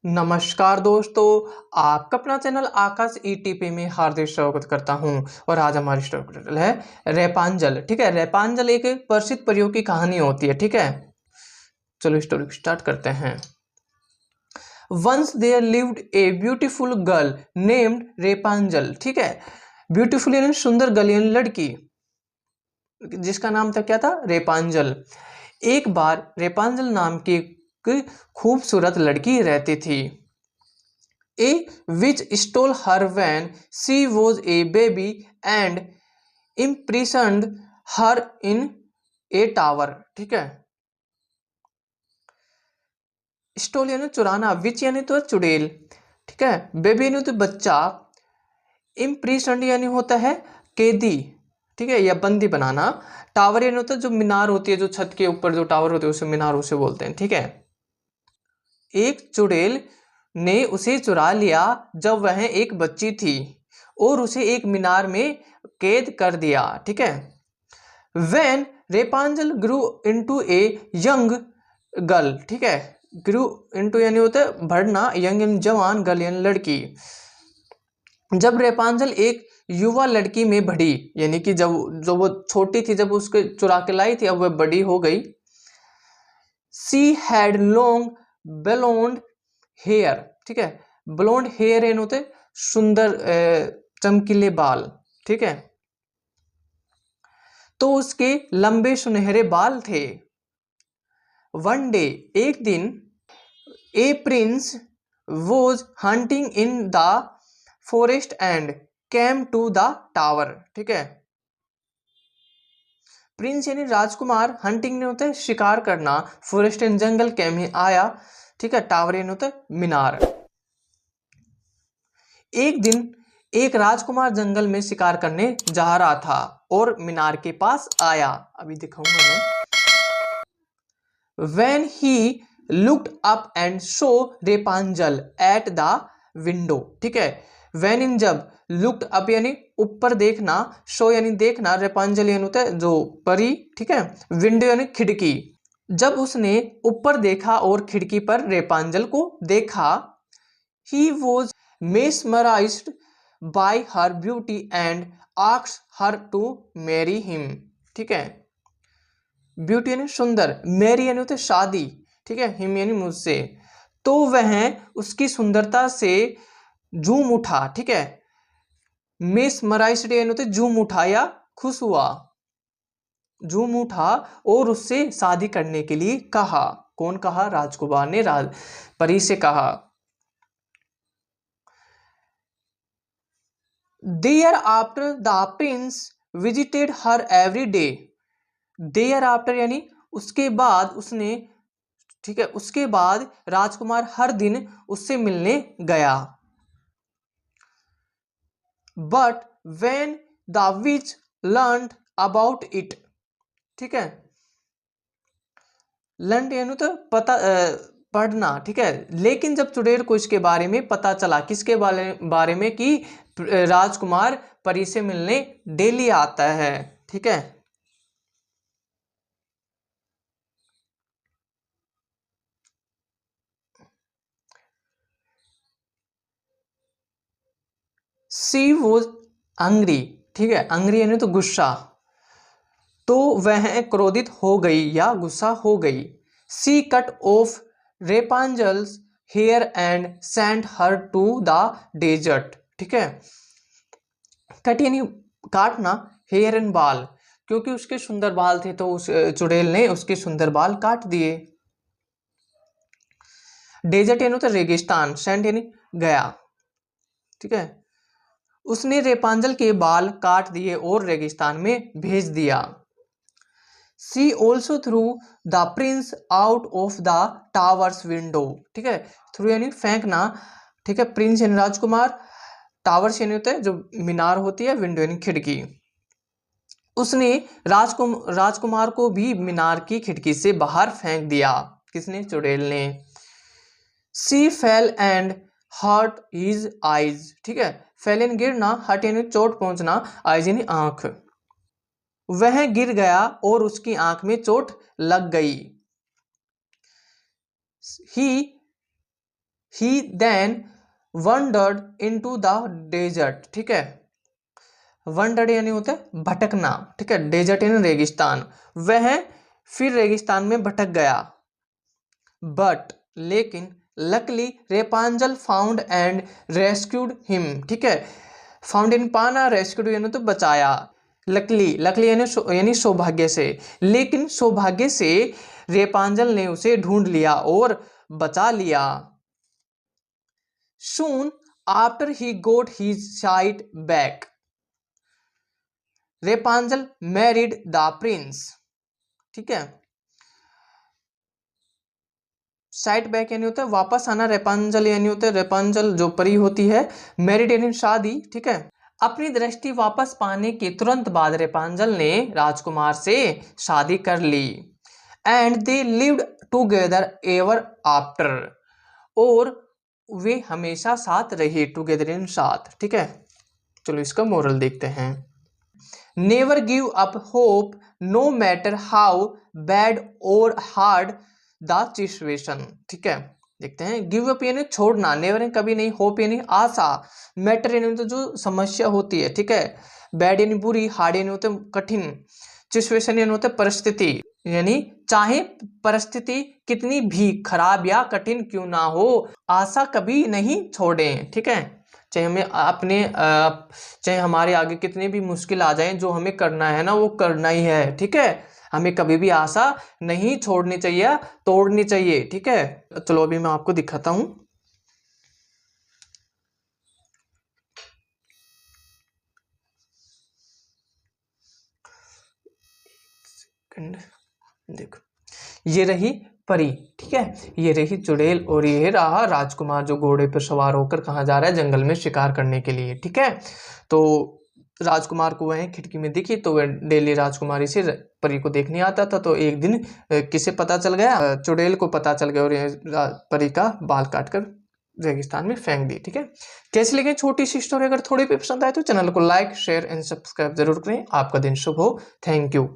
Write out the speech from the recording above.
नमस्कार दोस्तों, आपका अपना चैनल आकाश ईटीपी में हार्दिक स्वागत करता हूं। और आज हमारी स्टोरी टाइटल है रेपांजल। ठीक है, रेपांजल एक प्रसिद्ध परियों की कहानी होती है। ठीक है, चलो स्टोरी स्टार्ट करते हैं। Once there lived a beautiful girl named Rapunzel. ठीक है, ब्यूटीफुल यानी सुंदर गर्ल यानी लड़की, जिसका नाम था क्या था, रेपांजल। एक बार रेपांजल नाम की एक खूबसूरत लड़की रहती थी। A witch stole her when she was a baby and imprisoned her in a tower। ठीक है, स्टोल यानी चुराना, विच यानी तो चुड़ैल, ठीक है, बेबी यानी तो बच्चा, इम्प्रिसन्ड यानी होता है कैदी, ठीक है, या बंदी बनाना। टावर यानी होता है जो मीनार होती है, जो छत के ऊपर जो टावर होते हैं उसे मीनार उसे बोलते हैं। ठीक है, एक चुड़ैल ने उसे चुरा लिया जब वह एक बच्ची थी और उसे एक मीनार में कैद कर दिया। ठीक है, when Rapunzel grew into a young girl. ठीक है, ग्रू इनटू यानी होता है बढ़ना, यंग यानी जवान, गर्ल यानी लड़की। जब रेपांजल एक युवा लड़की में बढ़ी, यानी कि जब वो छोटी थी, जब उसके चुरा के लाई थी, अब वह बड़ी हो गई। She had long blonde hair. ठीक है, ब्लोंड हेयर एन होते सुंदर चमकीले बाल। ठीक है, तो उसके लंबे सुनहरे बाल थे। वन डे, एक दिन, a prince was hunting in the forest and came to the tower. ठीक है, प्रिंस यानी राजकुमार, हंटिंग ने होता है शिकार करना, फॉरेस्ट एंड जंगल, कैम ही आया। ठीक है, टावर यानी होता है मीनार। एक दिन एक राजकुमार जंगल में शिकार करने जा रहा था और मीनार के पास आया। अभी दिखाऊंगा मैं। When he looked up and saw रेपांजल at the window। ठीक है, when in जब, looked up यानी ऊपर देखना, show यानी देखना, रेपांजल यानी होता है जो परी। ठीक है, विंडो यानी खिड़की। जब उसने ऊपर देखा और खिड़की पर रेपांजल को देखा, he was mesmerized by her beauty and asked her to marry him। ठीक है, ब्यूटी यानी सुंदर, मैरी यानी होते शादी, ठीक है, हिम यानी मुझसे। तो वह उसकी सुंदरता से झूम उठा। ठीक है, मेस्मराइज्ड यानी होते झूम उठा या खुश हुआ, झूम उठा और उससे शादी करने के लिए कहा। कौन कहा? राजकुमार ने राज परी से कहा। Thereafter the prince visited her every day. Thereafter यानी उसके बाद उसने, ठीक है, उसके बाद राजकुमार हर दिन उससे मिलने गया। But when the which learn about it. ठीक है, लर्न यानी तो पता, पढ़ना। ठीक है, लेकिन जब चुड़ैल को इसके बारे में पता चला, किसके बारे में कि राजकुमार परी से मिलने डेली आता है। ठीक है, सी वॉज अंग्री। ठीक है, अंग्री यानी तो गुस्सा, तो वह क्रोधित हो गई या गुस्सा हो गई। She cut off Rapunzel's hair and sent her to the desert. ठीक है, कट यानी काटना, हेयर एंड बाल, क्योंकि उसके सुंदर बाल थे तो उस चुड़ैल ने उसके सुंदर बाल काट दिए। डेजर्ट यानी तो रेगिस्तान, सेंट यानी गया। ठीक है, उसने रेपांजल के बाल काट दिए और रेगिस्तान में भेज दिया। She also threw the prince out of the tower's window. ठीक है, थ्रू यानी फेंकना, ठीक है, प्रिंस यानी राजकुमार, टावर्स यानी होता है जो मीनार होती है, विंडो यानी खिड़की। उसने राजकुमार को भी मीनार की खिड़की से बाहर फेंक दिया। किसने? चुड़ैल ने। She fell and hurt his eyes. ठीक है, फेल यानी गिरना, हर्ट यानी चोट पहुंचना, आईज यानी आंख। वह गिर गया और उसकी आंख में चोट लग गई। He he then wandered into the desert. ठीक है, वंडर्ड यानी होता है भटकना। ठीक है, डेजर्ट यानी रेगिस्तान। वह फिर रेगिस्तान में भटक गया। बट लेकिन luckily Rapunzel found and rescued him. ठीक है, फाउंड इन पाना, रेस्क्यूड यानी तो बचाया। लकली, लकली यानी सौभाग्य से, लेकिन सौभाग्य से रेपांजल ने उसे ढूंढ लिया और बचा लिया। Soon after he got his sight back, Rapunzel married the prince. ठीक है, साइट बैक यानी होता है वापस आना, रेपांजल यानी होता है रेपांजल जो परी होती है, मैरिड यानी शादी। ठीक है, अपनी दृष्टि वापस पाने के तुरंत बाद रेपांजल ने राजकुमार से शादी कर ली। And they lived together ever after, और वे हमेशा साथ रहे, टुगेदर इन साथ। ठीक है, चलो इसका मोरल देखते हैं। Never give up hope no matter how bad और हार्ड द सिचुएशन। ठीक है, देखते हैं। गिव अप यानी छोड़ना, नेवर यानी कभी नहीं, होप यानी आशा, मैटर यानी तो जो समस्या होती है। ठीक है, बैड यानी बुरी, हार्ड यानी होते कठिन, सिचुएशन यानी होते परिस्थिति, यानी चाहे परिस्थिति कितनी भी खराब या कठिन क्यों ना हो, आशा कभी नहीं छोड़ें। ठीक है, चाहे हमें चाहे हमारे आगे कितनी भी मुश्किल आ जाए, जो हमें करना है ना वो करना ही है। ठीक है, हमें कभी भी आशा नहीं छोड़नी चाहिए, तोड़नी चाहिए। ठीक है, चलो अभी मैं आपको दिखाता हूं। देखो, ये रही परी। ठीक है, ये रही चुड़ैल और ये रहा राजकुमार जो घोड़े पर सवार होकर कहाँ जा रहा है, जंगल में शिकार करने के लिए। ठीक है, तो राजकुमार को वह खिड़की में दिखी, तो वह डेली राजकुमारी से परी को देखने आता था। तो एक दिन किसे पता चल गया, चुड़ैल को पता चल गया, और परी का बाल काटकर रेगिस्तान में फेंक दी। ठीक है, कैसे लगे छोटी सी स्टोरी? अगर थोड़ी भी पसंद आए तो चैनल को लाइक, शेयर एंड सब्सक्राइब जरूर करें। आपका दिन शुभ हो। Thank you.